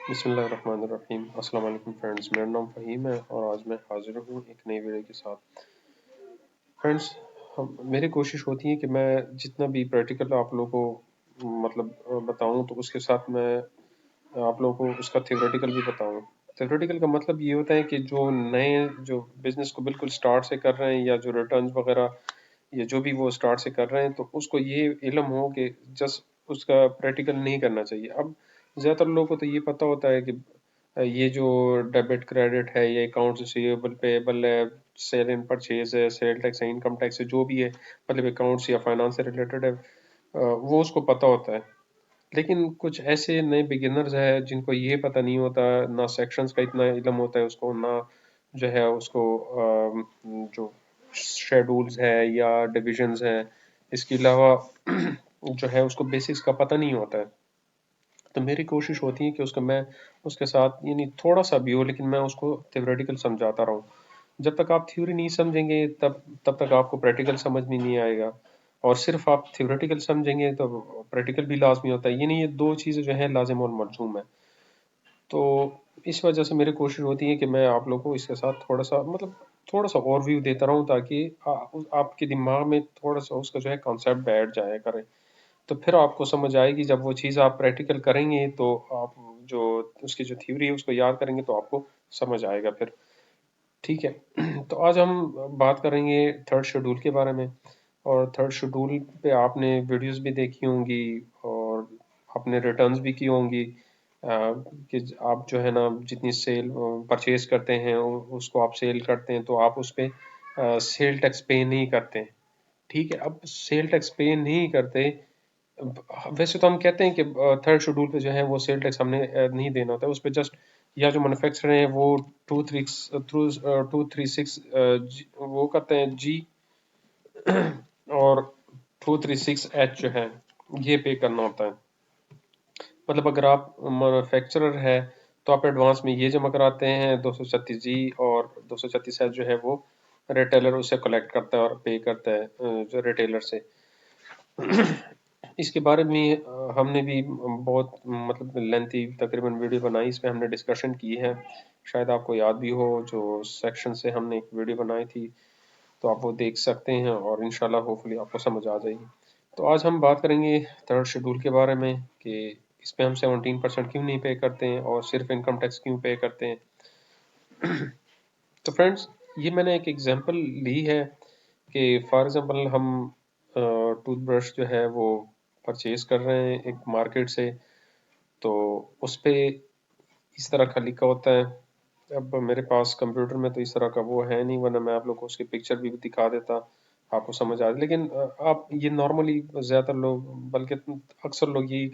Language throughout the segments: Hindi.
बिस्मिल्लाहिर्रहमानिर्रहीम। अस्सलाम वालेकुम फ्रेंड्स, मेरा नाम फ़हीम है और आज मैं हाज़िर हूँ एक नई वीडियो के साथ। फ्रेंड्स, मेरी कोशिश होती है कि मैं जितना भी प्रैक्टिकल आप लोगों को बताऊँ तो उसके साथ मैं आप लोगों को उसका थ्योरेटिकल भी बताऊँ। थ्योरेटिकल का मतलब ये होता है कि जो बिज़नेस को बिल्कुल स्टार्ट से कर रहे हैं या जो रिटर्न्स वगैरह या जो भी वो स्टार्ट से कर रहे हैं तो उसको ये इल्म हो कि जस्ट उसका प्रैक्टिकल नहीं करना चाहिए। अब ज़्यादातर लोगों को तो ये पता होता है कि ये जो डेबिट क्रेडिट है, ये अकाउंट्स रिसीवेबल पेएबल है, सेल एंड परचेज है, सेल टैक्स है, इनकम टैक्स है, जो भी है मतलब अकाउंट्स या फाइनेंस से रिलेटेड है, वो उसको पता होता है। लेकिन कुछ ऐसे नए बिगिनर्स हैं जिनको ये पता नहीं होता, ना सेक्शंस का इतना इल्म होता है उसको, ना जो है उसको जो शेड्यूल्स है या डिविजन्स हैं, इसके अलावा जो है उसको बेसिक्स का पता नहीं होता है। तो मेरी कोशिश होती है कि उसको मैं उसके साथ यानी थोड़ा सा भी हो लेकिन मैं उसको थ्योरेटिकल समझाता रहूँ। जब तक आप थ्योरी नहीं समझेंगे तब तब तक आपको प्रैक्टिकल समझ में नहीं आएगा, और सिर्फ आप थ्योरेटिकल समझेंगे तो प्रैक्टिकल भी लाजमी होता है। ये नहीं, ये दो चीज़ें जो है लाजिम और मलजूम है। तो इस वजह से मेरी कोशिश होती है कि मैं आप लोगों को इसके साथ थोड़ा सा ओवरव्यू देता रहूँ ताकि आपके दिमाग में थोड़ा सा उसका जो है कॉन्सेप्ट बैठ जाया करे। तो फिर आपको समझ आएगी, जब वो चीज़ आप प्रैक्टिकल करेंगे तो आप जो उसकी जो थ्योरी है उसको याद करेंगे तो आपको समझ आएगा फिर। ठीक है। तो आज हम बात करेंगे थर्ड शेड्यूल के बारे में। और थर्ड शेड्यूल पे आपने वीडियोस भी देखी होंगी और आपने रिटर्न्स भी की होंगी, कि आप जो है ना जितनी सेल परचेज करते हैं उसको आप सेल करते हैं तो आप उस पे सेल टैक्स पे नहीं करते हैं। ठीक है, अब सेल टैक्स पे नहीं करते। वैसे तो हम कहते हैं कि थर्ड शेड्यूल पे जो है वो सेल टैक्स हमने नहीं देना होता है उस पे, जस्ट या जो मैन्युफैक्चरर हैं वो टू थ्री सिक्स वो करते हैं जी, और 236H जो है ये पे करना होता है। मतलब अगर आप मैन्युफैक्चरर है तो आप एडवांस में ये जमा कराते हैं 236G, और 236H जो है वो रिटेलर उसे कलेक्ट करता है और पे करता है जो रिटेलर से। इसके बारे में हमने भी बहुत लेंथी तकरीबन वीडियो बनाई, इसमें हमने डिस्कशन की है। शायद आपको याद भी हो, जो सेक्शन से हमने एक वीडियो बनाई थी, तो आप वो देख सकते हैं और इंशाल्लाह होपफुली आपको समझ आ जाएगी। तो आज हम बात करेंगे थर्ड शेड्यूल के बारे में कि इस पे हम 17% क्यों नहीं पे करते हैं और सिर्फ इनकम टैक्स क्यों पे करते हैं। तो फ्रेंड्स, ये मैंने एक एग्जांपल ली है कि फॉर एग्जांपल हम टूथब्रश जो है वो परचेज कर रहे हैं एक मार्केट से, तो उस पे इस तरह का लिखा होता है। अब मेरे पास कंप्यूटर में तो इस तरह का वो है नहीं, वरना मैं आप लोग को उसकी पिक्चर भी दिखा देता, आपको समझ आ। लेकिन आप ये नॉर्मली ज़्यादातर लोग, बल्कि अक्सर लोग यही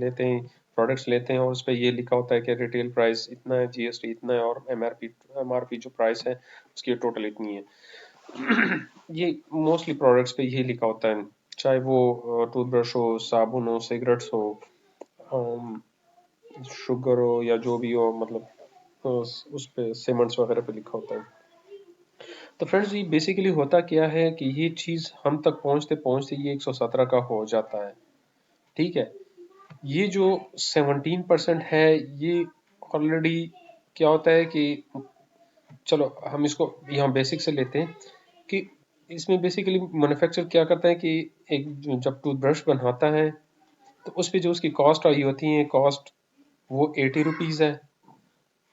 लेते हैं, प्रोडक्ट्स लेते हैं और उस पे ये लिखा होता है कि रिटेल प्राइस इतना है, जीएसटी इतना है और एमआरपी जो प्राइस है उसकी टोटल इतनी है। ये मोस्टली प्रोडक्ट्स पे यही लिखा होता है, चाहे वो टूथब्रश हो, साबुन हो, सिगरेट्स हो, शुगर हो या जो भी हो, उस पे सीमेंट्स वगैरह पे लिखा होता है। तो फ्रेंड्स, ये बेसिकली होता क्या है कि ये चीज़ हम तक पहुंचते पहुंचते ये 117 का हो जाता है। ठीक है, ये जो 17% है, ये ऑलरेडी क्या होता है कि चलो हम इसको यहाँ बेसिक से लेते हैं कि इसमें बेसिकली मैन्युफैक्चर क्या करता है कि जब टूथब्रश बनाता है तो उस पे जो उसकी कॉस्ट आई होती है, कॉस्ट वो 80 रुपीज़ है।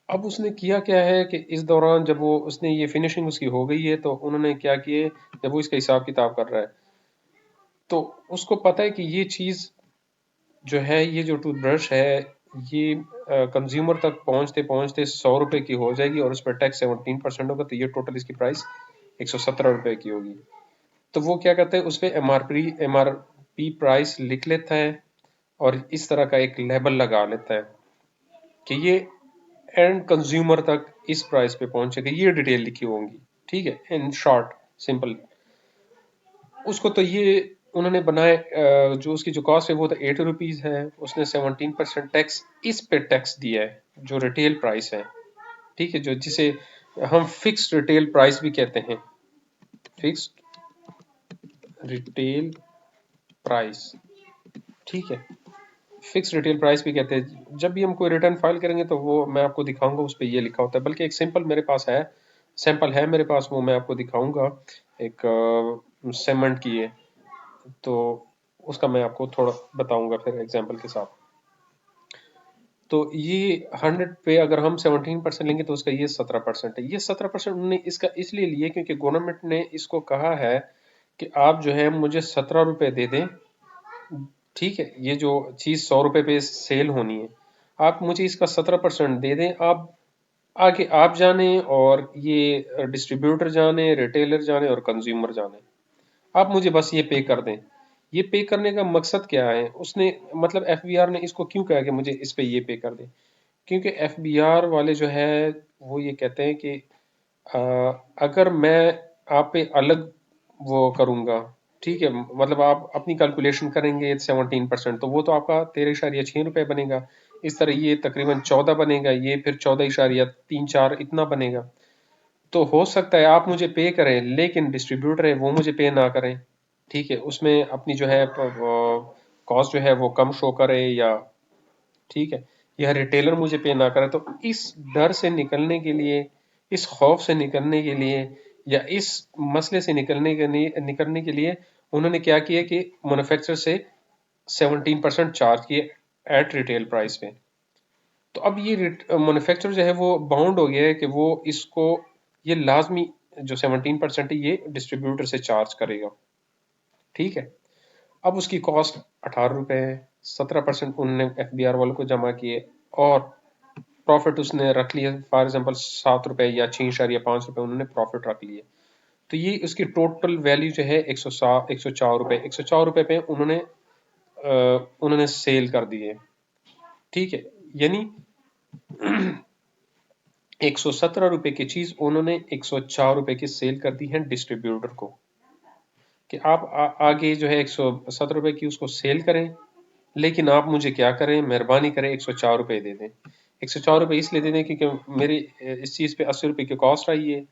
अब उसने किया क्या है कि इस दौरान जब वो उसने ये फिनिशिंग उसकी हो गई है तो उन्होंने क्या किए, जब वो इसका हिसाब किताब कर रहा है तो उसको पता है कि ये चीज़ जो है, ये जो टूथब्रश है, ये कंज्यूमर तक पहुंचते पहुंचते 100 रुपए की हो जाएगी और उस पर टैक्स 17% होगा, तो ये टोटल इसकी प्राइस 117 रुपए की होगी। तो वो क्या करता है, उस पर एमआरपी प्राइस लिख लेता है और इस तरह का एक लेबल लगा लेता है कि ये एंड कंज्यूमर तक इस प्राइस पे पहुंचेगा, ये डिटेल लिखी होंगी। ठीक है, इन शॉर्ट, सिंपल। उसको तो ये उन्होंने बनाए, जो उसकी जो कॉस्ट है वो तो 80 रुपीज़ है, उसने 17% टैक्स इस पे टैक्स दिया है जो रिटेल प्राइस है। ठीक है, जो जिसे हम फिक्स्ड रिटेल प्राइस भी कहते हैं, फिक्स्ड रिटेल प्राइस। ठीक है, फिक्स रिटेल प्राइस भी कहते हैं। जब भी हम कोई रिटर्न फाइल करेंगे तो वो मैं आपको दिखाऊंगा, उस पर ये लिखा होता है। बल्कि एक सिंपल मेरे पास है, सैंपल है मेरे पास, वो मैं आपको दिखाऊंगा। एक सेगमेंट की है, तो उसका मैं आपको थोड़ा बताऊंगा फिर एग्जांपल के साथ। तो ये 100 पे अगर हम 17% लेंगे तो उसका ये 17% है। ये 17% उन्होंने इसका इसलिए लिए क्योंकि गवर्नमेंट ने इसको कहा है कि आप जो है मुझे 17 रुपए दे दें, ठीक है, ये जो चीज़ 100 रुपए पे सेल होनी है, आप मुझे इसका 17% दे दें। आप आगे आप जाने और ये डिस्ट्रीब्यूटर जाने, रिटेलर जाने और कंज्यूमर जाने, आप मुझे बस ये पे कर दें। ये पे करने का मकसद क्या है, उसने मतलब एफबीआर ने इसको क्यों कहा कि मुझे इस पे ये पे कर दें? क्योंकि एफबीआर वाले जो है वो ये कहते हैं कि अ, अगर मैं आप पे अलग वो करूंगा, ठीक है, मतलब आप अपनी कैलकुलेशन करेंगे 17%, तो वो तो आपका 13.6 रुपये बनेगा। इस तरह ये तकरीबन 14 बनेगा, ये फिर 14.34 इतना बनेगा। तो हो सकता है आप मुझे पे करें लेकिन डिस्ट्रीब्यूटर है वो मुझे पे ना करें, ठीक है, उसमें अपनी जो है कॉस्ट जो है वो कम शो करे, या ठीक है, यह रिटेलर मुझे पे ना करे। तो इस डर से निकलने के लिए, इस खौफ से निकलने के लिए, या इस मसले से निकलने के लिए उन्होंने क्या किया कि मैन्युफैक्चरर से 17% चार्ज किए एट रिटेल प्राइस पे। तो अब ये मैन्युफैक्चरर जो है वो बाउंड हो गया है कि वो इसको, ये लाजमी जो 17% है ये डिस्ट्रीब्यूटर से चार्ज करेगा, ठीक है। अब उसकी कॉस्ट 18 रुपए है, 17% उन्होंने एफबीआर वालों को जमा किए, और प्रॉफिट उसने रख लिया फॉर एग्जांपल 7 रुपए या 6.5 रुपए उन्होंने प्रॉफिट रख लिए। तो ये उसकी टोटल वैल्यू जो है 104 रुपए, 104 रुपए पे उन्होंने सेल कर दिए, ठीक है। यानी 117 रुपए की चीज उन्होंने 104 रुपए की सेल कर दी है डिस्ट्रीब्यूटर को, कि आप आगे जो है 117 रुपए की उसको सेल करें, लेकिन आप मुझे क्या करें, मेहरबानी करें 104 रुपए दे दें। 104 रुपए इसलिए दे दें क्योंकि मेरी इस चीज़ पे 80 रुपए की कॉस्ट आई है,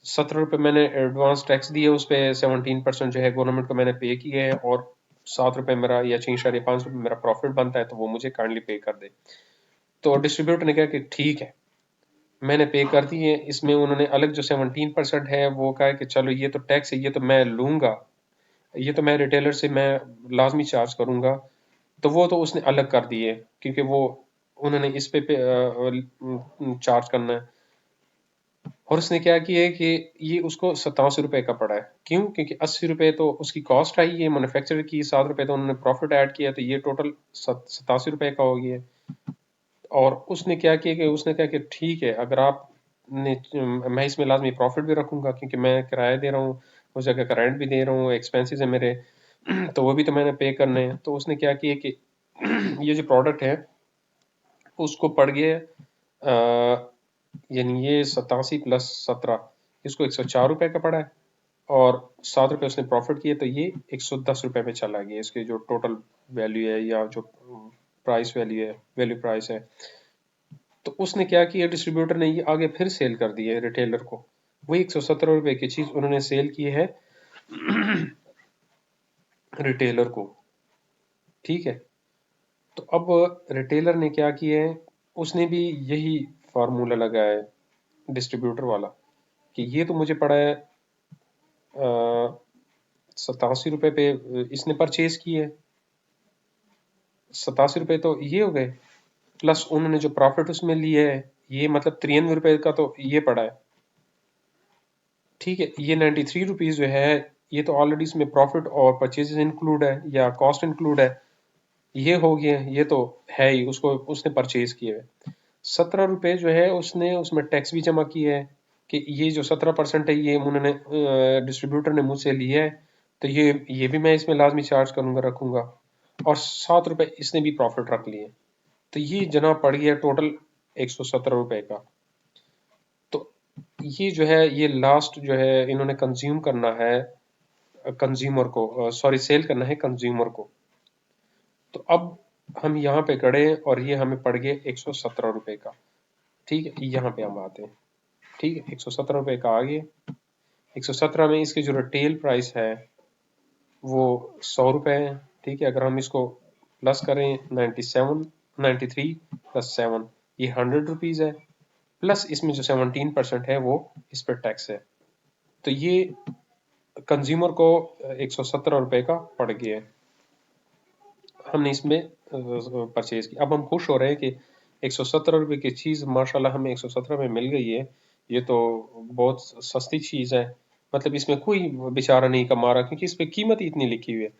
17 रुपए मैंने एडवांस टैक्स दिया, उस पर 17% जो है गवर्नमेंट को मैंने पे किया है, और 7 रुपए मेरा या 6.5 रुपए मेरा प्रॉफिट बनता है, तो वो मुझे काइंडली पे कर दे। तो डिस्ट्रीब्यूटर ने कहा कि ठीक है, मैंने पे कर दी है। इसमें उन्होंने अलग जो 17% है वो कहा कि चलो ये तो टैक्स है, ये तो मैं लूंगा, ये तो मैं रिटेलर से मैं लाजमी चार्ज करूंगा। तो वो तो उसने अलग कर दिए क्योंकि वो उन्होंने इस पे चार्ज करना है। और उसने क्या किया है कि ये उसको 87 रुपए का पड़ा है। क्यों? क्योंकि 80 रुपए तो उसकी कॉस्ट आई है मैन्युफैक्चरर की, 7 रुपए तो उन्होंने प्रॉफिट ऐड किया, तो ये टोटल 87 रुपए का हो गया। और उसने क्या किया कि उसने कहा कि ठीक है, अगर आप ने मैं इसमें लाजमी प्रॉफिट भी रखूंगा क्योंकि मैं किराया दे रहा हूँ, उस जगह का रेंट भी दे रहा हूँ, एक्सपेंसेस है मेरे, तो वो भी तो मैंने पे करने हैं। तो उसने क्या किया कि ये जो प्रोडक्ट है उसको पड़ गया, यानी ये 87 + 17, इसको 104 रुपए का पड़ा है, और 7 रुपए उसने प्रॉफिट किए, तो ये 110 रुपए में चला गया। इसकी जो टोटल वैल्यू है या जो प्राइस वैल्यू है, वैल्यू प्राइस है। तो उसने क्या किया, डिस्ट्रीब्यूटर ने ये आगे फिर सेल कर दी है रिटेलर को, वही 117 रुपए की चीज उन्होंने सेल की है रिटेलर को, ठीक है। तो अब रिटेलर ने क्या किया है, उसने भी यही फार्मूला लगाया है डिस्ट्रीब्यूटर वाला, कि ये तो मुझे पड़ा है 87 रुपए पे, इसने परचेज की है, 87 रुपए तो ये हो गए, प्लस उन्होंने जो प्रॉफिट उसमें लिया है ये मतलब 93 रुपए का तो ये पड़ा है, ठीक है। ये 93 रुपीज जो है ये तो ऑलरेडी इसमें प्रॉफिट और परचेजेस इंक्लूड है या कॉस्ट इंक्लूड है, ये हो गया, ये तो है ही, उसको उसने परचेज किए हुए। 17 रुपए जो है उसने उसमें टैक्स भी जमा किया है, कि ये जो 17% है ये उन्होंने डिस्ट्रीब्यूटर ने मुझसे लिया है, तो ये भी मैं इसमें लाजमी चार्ज करूंगा, रखूंगा। और 7 रुपए इसने भी प्रॉफिट रख लिए, तो ये जनाब पड़ गया टोटल 117 रुपए का। तो ये जो है ये लास्ट जो है इन्होंने कंज्यूम करना है कंज्यूमर को, सॉरी सेल करना है कंज्यूमर को। तो अब हम यहाँ पे खड़े हैं और ये हमें पड़ गए 117 रुपए का, ठीक है। यहाँ पे हम आते हैं, ठीक है, 117 रुपए का आ गए। 117 में इसकी जो रिटेल प्राइस है वो 100 रुपए है, ठीक है। अगर हम इसको प्लस करें 97, 93 प्लस 7, ये 100 रुपीज़ है, प्लस इसमें जो 17% है वो इस पर टैक्स है। तो ये कंज्यूमर को 117 रुपये का पड़ गया है, हमने इसमें परचेज की। अब हम खुश हो रहे हैं कि 117 रुपये की चीज़ माशाल्लाह हमें 117 में मिल गई है, ये तो बहुत सस्ती चीज़ है, मतलब इसमें कोई बेचारा नहीं कमा रहा, क्योंकि इस पर कीमत ही इतनी लिखी हुई है।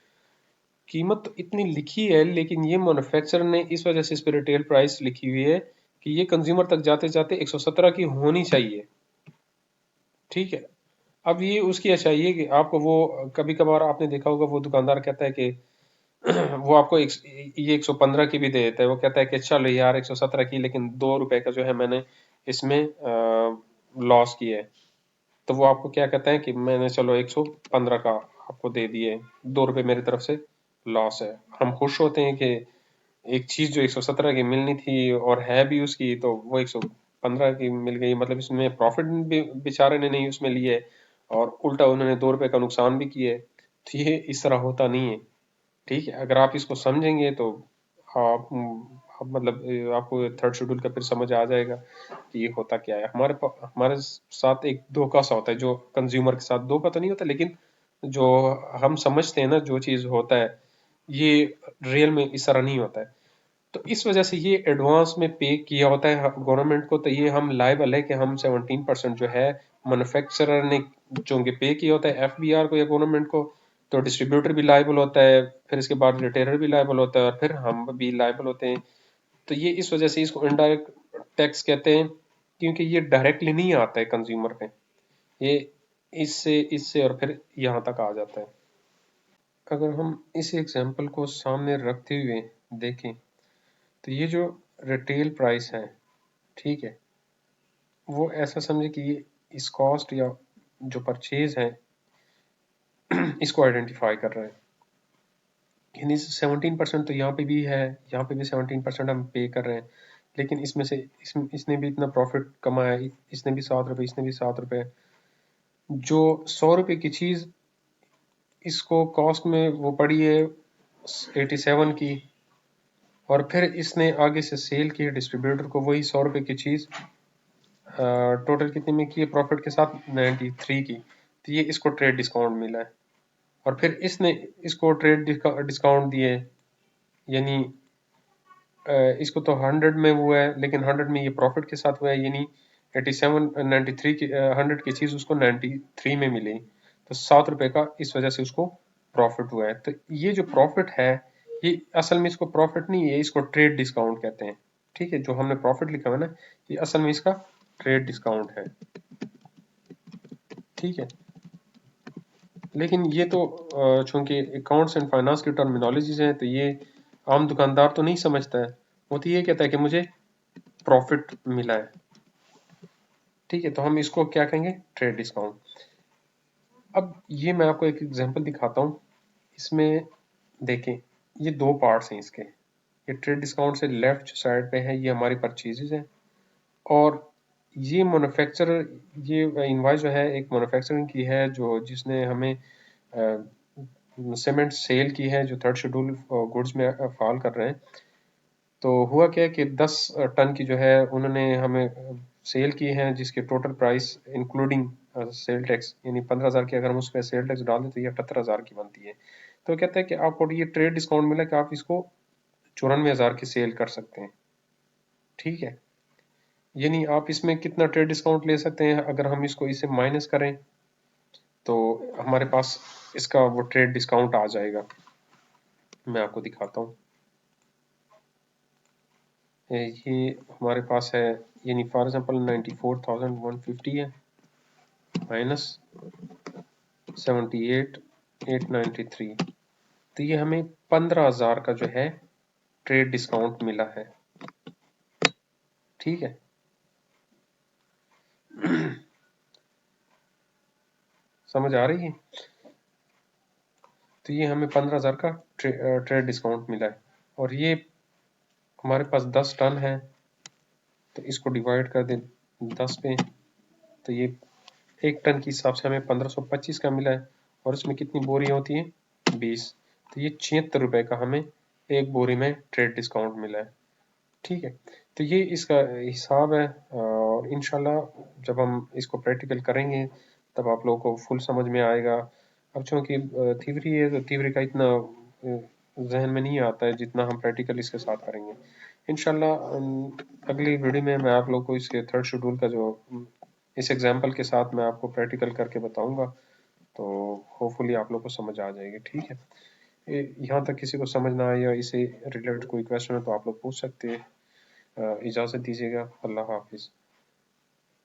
कीमत तो इतनी लिखी है, लेकिन ये मैन्युफैक्चरर ने इस वजह से इस पर रिटेल प्राइस लिखी हुई है कि ये कंज्यूमर तक जाते जाते 117 की होनी चाहिए। ठीक है, अब ये उसकी अच्छाई है कि आपको वो, कभी कभार आपने देखा होगा वो दुकानदार कहता है कि वो आपको ये 115 की भी दे देता है, वो कहता है कि चलो यार 117 की, लेकिन 2 रुपए का जो है मैंने इसमें लॉस किया है। तो वो आपको क्या कहता है कि मैंने चलो 115 का आपको दे दिए, 2 रुपए मेरी तरफ से लॉस है। हम खुश होते हैं कि एक चीज जो 117 की मिलनी थी और है भी उसकी, तो वो 115 की मिल गई, मतलब इसमें प्रॉफिट भी बेचारे ने नहीं उसमें लिए, और उल्टा उन्होंने 2 रुपए का नुकसान भी किए। तो ये इस तरह होता नहीं है। ठीक है, अगर आप इसको समझेंगे तो आप मतलब आपको थर्ड शेड्यूल का फिर समझ आ जाएगा कि ये होता क्या है। हमारे साथ एक धोखा सा होता है, जो कंज्यूमर के साथ धोखा तो नहीं होता, लेकिन जो हम समझते हैं ना जो चीज़ होता है, ये रियल में इस तरह नहीं होता है। तो इस वजह से ये एडवांस में पे किया होता है गवर्नमेंट को, तो ये हम लायबल है कि हम 17% जो है मैन्युफैक्चरर ने चूंकि पे किया होता है एफबीआर को या गवर्नमेंट को, तो डिस्ट्रीब्यूटर भी लायबल होता है, फिर इसके बाद रिटेलर भी लायबल होता है, और फिर हम भी लायबल होते हैं। तो ये इस वजह से इसको इनडायरेक्ट टैक्स कहते हैं, क्योंकि ये डायरेक्टली नहीं आता है कंज्यूमर पे, ये इससे और फिर यहाँ तक आ जाता है। अगर हम इस एग्जाम्पल को सामने रखते हुए देखें, तो ये जो रिटेल प्राइस है, ठीक है, वो ऐसा समझे कि ये इस कॉस्ट या जो परचेज है इसको आइडेंटिफाई कर रहा है। यानी 17% तो यहाँ पे भी है, यहाँ पे भी 17% हम पे कर रहे हैं, लेकिन इसमें से इसने भी इतना प्रॉफिट कमाया, इसने भी 7 रुपये, इसने भी 7 रुपये। जो 100 रुपये की चीज़ इसको कॉस्ट में वो पड़ी है 87 की, और फिर इसने आगे से सेल की डिस्ट्रीब्यूटर को वही 100 रुपये की चीज़ टोटल कितने में की है प्रॉफिट के साथ, 93 की। तो ये इसको ट्रेड डिस्काउंट मिला है, और फिर इसने इसको ट्रेड डिस्काउंट दिए, यानी इसको तो 100 में हुआ है, लेकिन 100 में ये प्रॉफिट के साथ हुआ है, यानी 87 93 की 100 की चीज़ उसको 93 में मिली, तो 7 रुपये का इस वजह से उसको प्रॉफिट हुआ है। तो ये जो प्रॉफिट है, ये असल में इसको प्रॉफिट नहीं है, इसको ट्रेड डिस्काउंट कहते हैं। ठीक है, जो हमने प्रॉफिट लिखा हुआ है ना, ये असल में इसका ट्रेड डिस्काउंट है। ठीक है, लेकिन ये तो चूंकि अकाउंट्स एंड फाइनेंस की टर्मिनोलॉजीज हैं, तो ये आम दुकानदार तो नहीं समझता है, वो तो ये कहता है कि मुझे प्रॉफिट मिला है। ठीक है, तो हम इसको क्या कहेंगे, ट्रेड डिस्काउंट। अब ये मैं आपको एक एग्जांपल दिखाता हूँ, इसमें देखें, ये दो पार्ट्स हैं इसके। ये ट्रेड डिस्काउंट से लेफ्ट साइड पे है, ये हमारी परचेजेस हैं, और ये मैन्युफैक्चरर, ये इनवॉइस जो है एक मैन्युफैक्चरिंग की है, जो जिसने हमें सीमेंट सेल की है, जो थर्ड शेड्यूल गुड्स में फॉल कर रहे हैं। तो हुआ क्या कि 10 टन की जो है उन्होंने हमें सेल की है, जिसके total price including sale tax, यानी 15,000 की अगर हम उस पर सेल टैक्स डाल दें तो ये 78,000 की बनती है। तो कहता है कि आपको ये ट्रेड डिस्काउंट मिला कि आप इसको 94,000 की सेल कर सकते हैं। ठीक है, यानी आप इसमें कितना ट्रेड डिस्काउंट ले सकते हैं, अगर हम इसको इसे माइनस करें तो हमारे पास इसका वो ट्रेड डिस्काउंट आ जाएगा। मैं आपको दिखाता हूँ, ये हमारे पास है, यानी फॉर एग्जांपल 94,150 है माइनस 78,893, तो ये हमें 15,000 का जो है ट्रेड डिस्काउंट मिला है। ठीक है, समझ आ रही है? तो ये हमें 15,000 का ट्रेड डिस्काउंट मिला है, और ये हमारे पास 10 टन है, तो इसको डिवाइड कर दें 10 पे, तो ये 1 टन के हिसाब से हमें 1525 का मिला है, और इसमें कितनी बोरी होती है, 20, तो ये 76 रुपये का हमें एक बोरी में ट्रेड डिस्काउंट मिला है। ठीक है, तो ये इसका हिसाब है, और इंशाल्लाह जब हम इसको प्रैक्टिकल करेंगे तब आप लोगों को फुल समझ में आएगा। अब चूँकि थ्योरी है तो थ्योरी का इतना जहन में नहीं आता है जितना हम प्रैक्टिकल इसके साथ करेंगे। इंशाल्लाह अगली वीडियो में मैं आप लोग को इसके थर्ड शेड्यूल का जो इस एग्जाम्पल के साथ मैं आपको प्रैक्टिकल करके बताऊंगा, तो होपफुली आप लोग को समझ आ जाएगी। ठीक है, यहाँ तक किसी को समझ ना आए या इसे रिलेटेड कोई क्वेश्चन है तो आप लोग पूछ सकते हैं। इजाज़त दीजिएगा। अल्लाह हाफिज़।